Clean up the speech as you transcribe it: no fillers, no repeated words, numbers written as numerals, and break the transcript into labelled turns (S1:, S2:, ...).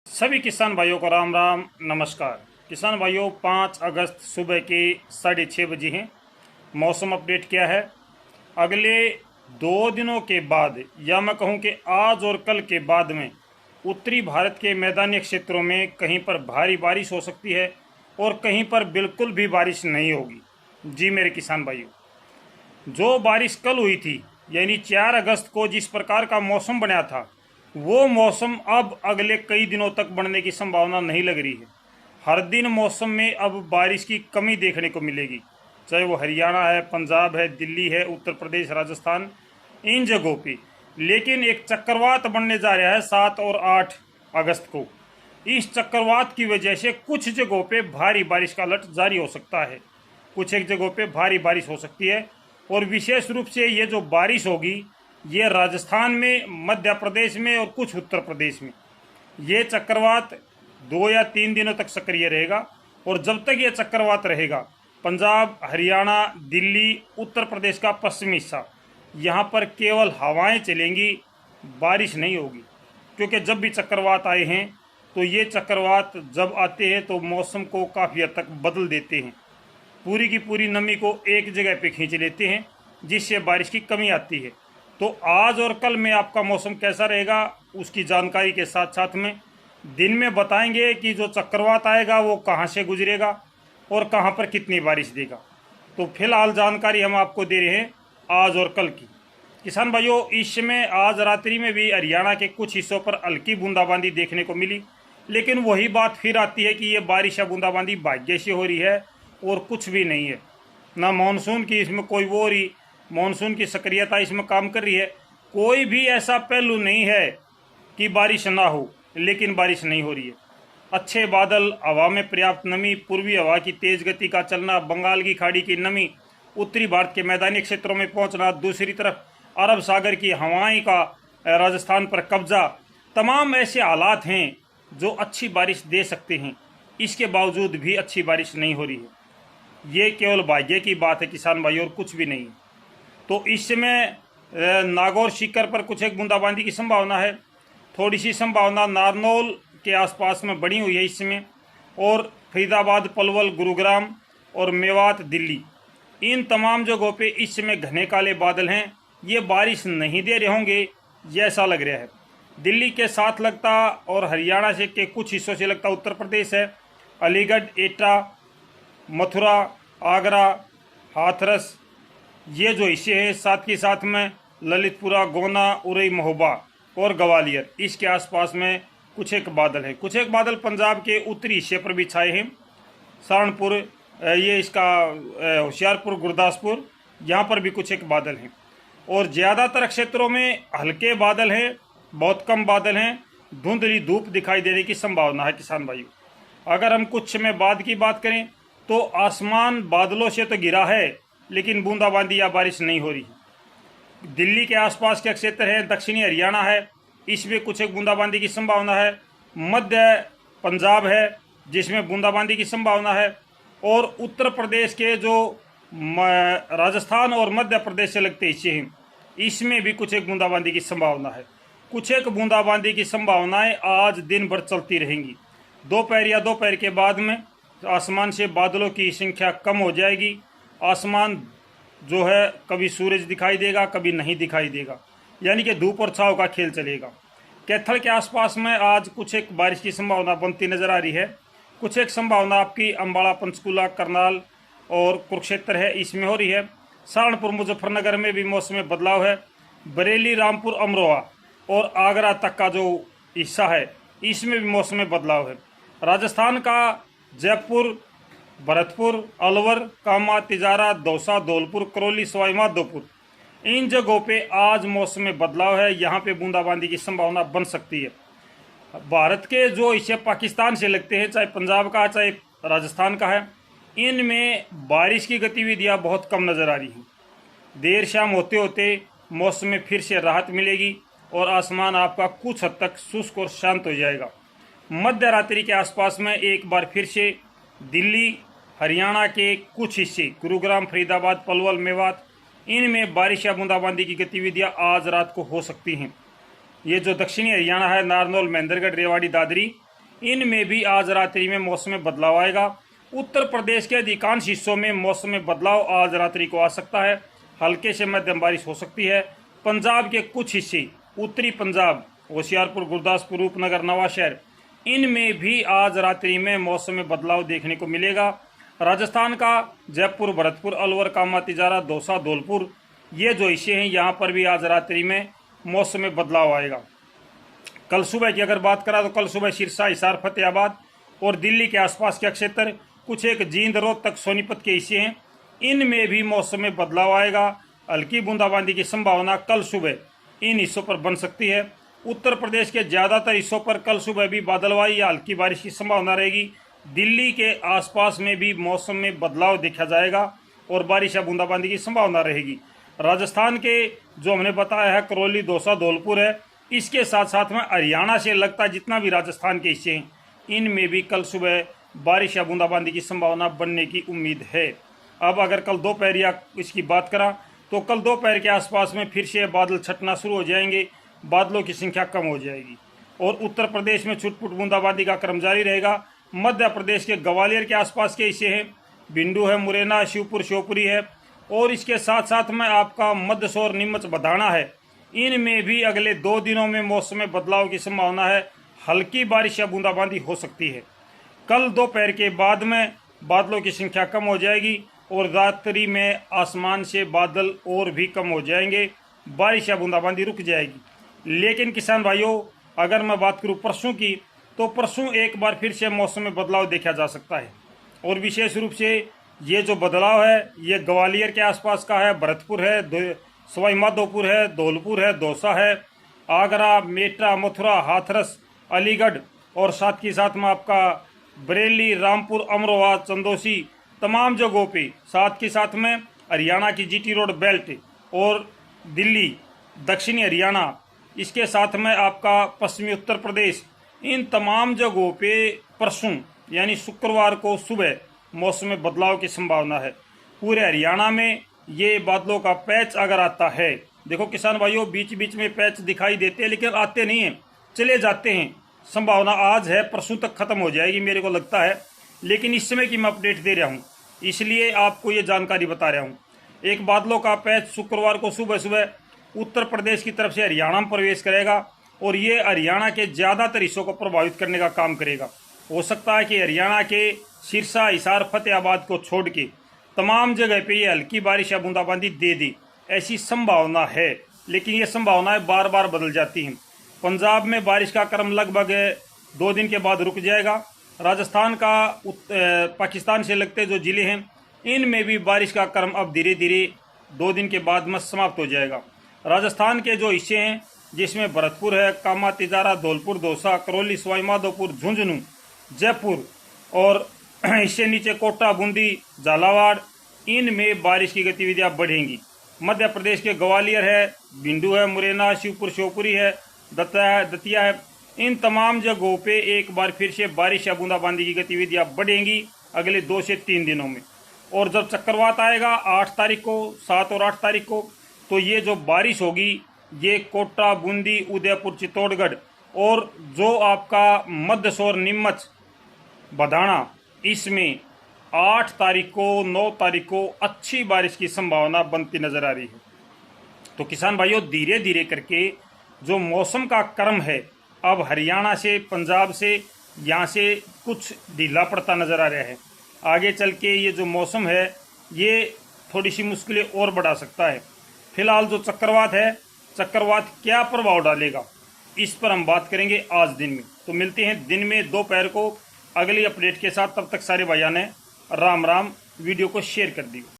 S1: सभी किसान भाइयों को राम राम नमस्कार। किसान भाइयों, 5 अगस्त सुबह के 6:30 बजे हैं। मौसम अपडेट क्या है? अगले 2 दिनों के बाद, या मैं कहूं कि आज और कल के बाद में उत्तरी भारत के मैदानी क्षेत्रों में कहीं पर भारी बारिश हो सकती है और कहीं पर बिल्कुल भी बारिश नहीं होगी। जी मेरे किसान भाइयों, जो बारिश कल हुई थी यानी 4 अगस्त को जिस प्रकार का मौसम बना था, वो मौसम अब अगले कई दिनों तक बनने की संभावना नहीं लग रही है। हर दिन मौसम में अब बारिश की कमी देखने को मिलेगी, चाहे वो हरियाणा है, पंजाब है, दिल्ली है, उत्तर प्रदेश, राजस्थान, इन जगहों पे। लेकिन एक चक्रवात बनने जा रहा है 7 और 8 अगस्त को। इस चक्रवात की वजह से कुछ जगहों पे भारी बारिश का अलर्ट जारी हो सकता है। कुछ एक जगहों पे भारी बारिश हो सकती है और विशेष रूप से ये जो बारिश होगी ये राजस्थान में, मध्य प्रदेश में और कुछ उत्तर प्रदेश में। ये चक्रवात 2 या 3 दिनों तक सक्रिय रहेगा और जब तक ये चक्रवात रहेगा, पंजाब, हरियाणा, दिल्ली, उत्तर प्रदेश का पश्चिमी हिस्सा, यहाँ पर केवल हवाएं चलेंगी, बारिश नहीं होगी। क्योंकि जब भी चक्रवात आए हैं तो ये चक्रवात जब आते हैं तो मौसम को काफ़ी हद तक बदल देते हैं, पूरी की पूरी नमी को एक जगह पे खींच लेते हैं, जिससे बारिश की कमी आती है। तो आज और कल में आपका मौसम कैसा रहेगा उसकी जानकारी के साथ साथ में दिन में बताएंगे कि जो चक्रवात आएगा वो कहाँ से गुजरेगा और कहाँ पर कितनी बारिश देगा। तो फिलहाल जानकारी हम आपको दे रहे हैं आज और कल की। किसान भाइयों, इस समय आज रात्रि में भी हरियाणा के कुछ हिस्सों पर हल्की बूंदाबांदी देखने को मिली, लेकिन वही बात फिर आती है कि ये बारिश या बूंदाबांदी भाग्य से हो रही है और कुछ भी नहीं है। ना मानसून की इसमें कोई वो रही, मानसून की सक्रियता इसमें काम कर रही है। कोई भी ऐसा पहलू नहीं है कि बारिश ना हो, लेकिन बारिश नहीं हो रही है। अच्छे बादल, हवा में पर्याप्त नमी, पूर्वी हवा की तेज गति का चलना, बंगाल की खाड़ी की नमी, उत्तरी भारत के मैदानी क्षेत्रों में पहुंचना, दूसरी तरफ अरब सागर की हवाएं का राजस्थान पर कब्जा, तमाम ऐसे हालात हैं जो अच्छी बारिश दे सकते हैं। इसके बावजूद भी अच्छी बारिश नहीं हो रही है। ये केवल भाग्य की बात है किसान भाई, और कुछ भी नहीं। तो इस समय नागौर सीकर पर कुछ एक बूंदाबांदी की संभावना है। थोड़ी सी संभावना नारनौल के आसपास में बनी हुई है इस समय, और फरीदाबाद, पलवल, गुरुग्राम और मेवात, दिल्ली, इन तमाम जगहों पे इस समय घने काले बादल हैं। ये बारिश नहीं दे रहे होंगे जैसा लग रहा है। दिल्ली के साथ लगता और हरियाणा से के कुछ हिस्सों से लगता उत्तर प्रदेश है। अलीगढ़, एटा, मथुरा, आगरा, हाथरस, ये जो हिस्से हैं, साथ ही साथ में ललितपुरा, गोना, उरई, महोबा और ग्वालियर, इसके आसपास में कुछ एक बादल हैं। कुछ एक बादल पंजाब के उत्तरी हिस्से पर भी छाए हैं। सहारनपुर, ये इसका होशियारपुर, गुरदासपुर, यहाँ पर भी कुछ एक बादल हैं। और ज़्यादातर क्षेत्रों में हल्के बादल हैं, बहुत कम बादल हैं। धुंधली धूप दिखाई देने की संभावना है किसान भाइयों। अगर हम कुछ समय बाद की बात करें तो आसमान बादलों से तो घिरा है, लेकिन बूंदाबांदी या बारिश नहीं हो रही। दिल्ली के आसपास के क्षेत्र है, दक्षिणी हरियाणा है, इसमें कुछ एक बूंदाबांदी की संभावना है। मध्य पंजाब है जिसमें बूंदाबांदी की संभावना है। और उत्तर प्रदेश के जो राजस्थान और मध्य प्रदेश से लगते हिस्से हैं, इसमें भी कुछ एक बूंदाबांदी की संभावना है। कुछ एक बूंदाबांदी की संभावनाएं आज दिन भर चलती रहेंगी। दोपहर या दोपहर के बाद में आसमान से बादलों की संख्या कम हो जाएगी। आसमान जो है कभी सूरज दिखाई देगा, कभी नहीं दिखाई देगा, यानी कि धूप और छांव का खेल चलेगा। कैथल के आसपास में आज कुछ एक बारिश की संभावना बनती नजर आ रही है। कुछ एक संभावना आपकी अम्बाड़ा, पंचकूला, करनाल और कुरुक्षेत्र है, इसमें हो रही है। सहारनपुर, मुजफ्फरनगर में भी मौसम में बदलाव है। बरेली, रामपुर, अमरोहा और आगरा तक का जो हिस्सा है, इसमें भी मौसम में बदलाव है। राजस्थान का जयपुर, भरतपुर, अलवर, कामा, तिजारा, दौसा, धौलपुर, करौली, सवाई माधोपुर, इन जगहों पे आज मौसम में बदलाव है। यहाँ पे बूंदाबांदी की संभावना बन सकती है। भारत के जो हिस्से पाकिस्तान से लगते हैं, चाहे पंजाब का चाहे राजस्थान का है, इनमें बारिश की गतिविधियाँ बहुत कम नज़र आ रही हैं। देर शाम होते होते मौसम में फिर से राहत मिलेगी और आसमान आपका कुछ हद तक शुष्क और शांत हो जाएगा। मध्य रात्रि के आसपास में एक बार फिर से दिल्ली, हरियाणा के कुछ हिस्से, गुरुग्राम, फरीदाबाद, पलवल, मेवात, इनमें बारिश या बूंदाबांदी की गतिविधियां आज रात को हो सकती हैं। ये जो दक्षिणी हरियाणा है, नारनौल, महेंद्रगढ़, रेवाड़ी, दादरी, इनमें भी आज रात्रि में मौसम में बदलाव आएगा। उत्तर प्रदेश के अधिकांश हिस्सों में मौसम में बदलाव आज रात्रि को आ सकता है। हल्के से मध्यम बारिश हो सकती है। पंजाब के कुछ हिस्से, उत्तरी पंजाब, होशियारपुर, गुरदासपुर, रूपनगर, नवाशहर, इनमें भी आज रात्रि में मौसम में बदलाव देखने को मिलेगा। राजस्थान का जयपुर, भरतपुर, अलवर, कामा, तिजारा, दौसा, धौलपुर, ये जो हिस्से हैं यहाँ पर भी आज रात्रि में मौसम में बदलाव आएगा। कल सुबह की अगर बात करा तो कल सुबह सिरसा, हिसार, फतेहाबाद और दिल्ली के आसपास के क्षेत्र, कुछ एक जींद, रोहतक, सोनीपत के हिस्से हैं, इनमें भी मौसम में बदलाव आएगा। हल्की बूंदाबांदी की संभावना कल सुबह इन हिस्सों पर बन सकती है। उत्तर प्रदेश के ज़्यादातर हिस्सों पर कल सुबह भी बादलवाई या हल्की बारिश की संभावना रहेगी। दिल्ली के आसपास में भी मौसम में बदलाव देखा जाएगा और बारिश या बूंदाबांदी की संभावना रहेगी। राजस्थान के जो हमने बताया है करौली, दौसा, धौलपुर है, इसके साथ साथ में हरियाणा से लगता जितना भी राजस्थान के हिस्से हैं, इनमें भी कल सुबह बारिश या बूंदाबांदी की संभावना बनने की उम्मीद है। अब अगर कल दोपहर या इसकी बात करा तो कल दोपहर के आसपास में फिर से बादल छटना शुरू हो जाएंगे, बादलों की संख्या कम हो जाएगी और उत्तर प्रदेश में छुटपुट बूंदाबांदी का क्रम जारी रहेगा। मध्य प्रदेश के ग्वालियर के आसपास के हिस्से हैं, भिंडू है, मुरैना, शिवपुर, शिवपुरी है और इसके साथ साथ में आपका मदसौर, नीमच, बधाना है, इनमें भी अगले 2 दिनों में मौसम में बदलाव की संभावना है। हल्की बारिश या बूंदाबांदी हो सकती है। कल दोपहर के बाद में बादलों की संख्या कम हो जाएगी और रात्रि में आसमान से बादल और भी कम हो जाएंगे, बारिश या बूंदाबांदी रुक जाएगी। लेकिन किसान भाइयों, अगर मैं बात करूं परसों की, तो परसों एक बार फिर से मौसम में बदलाव देखा जा सकता है और विशेष रूप से ये जो बदलाव है ये ग्वालियर के आसपास का है, भरतपुर है, सवाई माधोपुर है, धौलपुर है, दौसा है, आगरा, मेटा, मथुरा, हाथरस, अलीगढ़ और साथ के साथ में आपका बरेली, रामपुर, अमरोहा, चंदौसी, तमाम जगहों पे, साथ के साथ में हरियाणा की जीटी रोड बेल्ट और दिल्ली, दक्षिणी हरियाणा, इसके साथ में आपका पश्चिमी उत्तर प्रदेश, इन तमाम जगहों पे परसों यानी शुक्रवार को सुबह मौसम में बदलाव की संभावना है। पूरे हरियाणा में ये बादलों का पैच अगर आता है, देखो किसान भाइयों, बीच बीच में पैच दिखाई देते हैं लेकिन आते नहीं हैं, चले जाते हैं। संभावना आज है, परसों तक खत्म हो जाएगी मेरे को लगता है, लेकिन इस समय की मैं अपडेट दे रहा हूँ, इसलिए आपको ये जानकारी बता रहा हूँ। एक बादलों का पैच शुक्रवार को सुबह सुबह उत्तर प्रदेश की तरफ से हरियाणा में प्रवेश करेगा और ये हरियाणा के ज़्यादातर हिस्सों को प्रभावित करने का काम करेगा। हो सकता है कि हरियाणा के सिरसा, हिसार, फतेहाबाद को छोड़ के तमाम जगह पे ये हल्की बारिश या बूंदाबांदी दे दी, ऐसी संभावना है। लेकिन ये संभावनाएं बार बार बदल जाती हैं। पंजाब में बारिश का क्रम लगभग 2 दिन के बाद रुक जाएगा। राजस्थान का पाकिस्तान से लगते जो ज़िले हैं, इनमें भी बारिश का क्रम अब धीरे धीरे 2 दिन के बाद में समाप्त हो जाएगा। राजस्थान के जो हिस्से हैं जिसमें भरतपुर है, कामा, तिजारा, धौलपुर, दौसा, करौली, सवाई माधोपुर, झुंझुनू, जयपुर और इससे नीचे कोटा, बूंदी, झालावाड़, इनमें बारिश की गतिविधियां बढ़ेंगी। मध्य प्रदेश के ग्वालियर है, भिंडू है, मुरैना, शिवपुर, शिवपुरी है, दतिया है, इन तमाम जगहों पे एक बार फिर से बारिश या बूंदाबांदी की गतिविधियां बढ़ेंगी अगले 2 से 3 दिनों में। और जब चक्रवात आएगा 8 तारीख को, 7 और 8 तारीख को, तो ये जो बारिश होगी ये कोटा, बूंदी, उदयपुर, चित्तौड़गढ़ और जो आपका मदसौर, नीमच, बधाना, इसमें 8 तारीख को, 9 तारीख को अच्छी बारिश की संभावना बनती नजर आ रही है। तो किसान भाइयों, धीरे धीरे करके जो मौसम का क्रम है अब हरियाणा से, पंजाब से, यहाँ से कुछ ढीला पड़ता नजर आ रहा है। आगे चल के ये जो मौसम है ये थोड़ी सी मुश्किलें और बढ़ा सकता है। फिलहाल जो चक्रवात है, चक्रवात क्या प्रभाव डालेगा इस पर हम बात करेंगे आज दिन में। तो मिलते हैं दिन में दोपहर को अगली अपडेट के साथ। तब तक सारे भाइयों ने राम राम। वीडियो को शेयर कर दी।